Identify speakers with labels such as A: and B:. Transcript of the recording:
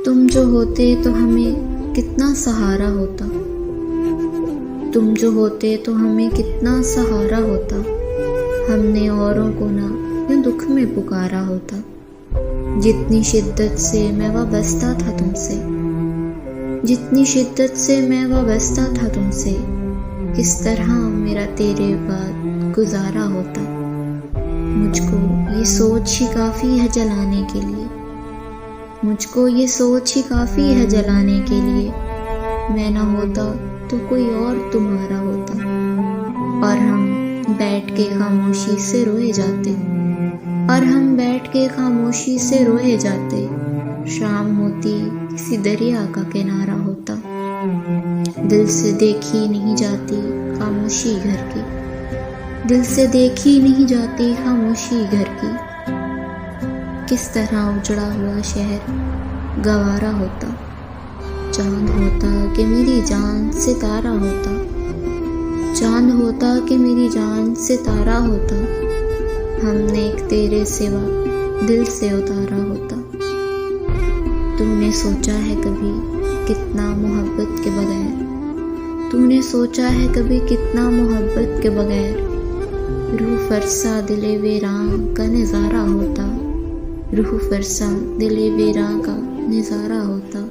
A: तुम जो होते तो हमें कितना सहारा होता। तुम जो होते तो हमें कितना सहारा होता। हमने औरों को ना यूं दुख में पुकारा होता। जितनी शिद्दत से मैं वाबस्ता था तुमसे, जितनी शिद्दत से मैं वाबस्ता था तुमसे, किस तरह मेरा तेरे बाद गुजारा होता। मुझको ये सोच ही काफ़ी है जलाने के लिए, मुझको ये सोच ही काफ़ी है जलाने के लिए। मैं ना होता तो कोई और तुम्हारा होता। और हम बैठ के खामोशी से रोए जाते, और हम बैठ के खामोशी से रोए जाते। शाम होती किसी दरिया का किनारा होता। दिल से देखी नहीं जाती खामोशी घर की, दिल से देखी नहीं जाती खामोशी घर की। किस तरह उजड़ा हुआ शहर गवारा होता। चांद होता कि मेरी जान सितारा होता, चांद होता कि मेरी जान सितारा होता। हमने एक तेरे सिवा दिल से उतारा होता। तूने सोचा है कभी कितना मोहब्बत के बगैर, तूने सोचा है कभी कितना मोहब्बत के बगैर। रूह फरसा दिले वेरां का नज़ारा होता, रूह फरसा दिले वेरां का नज़ारा होता।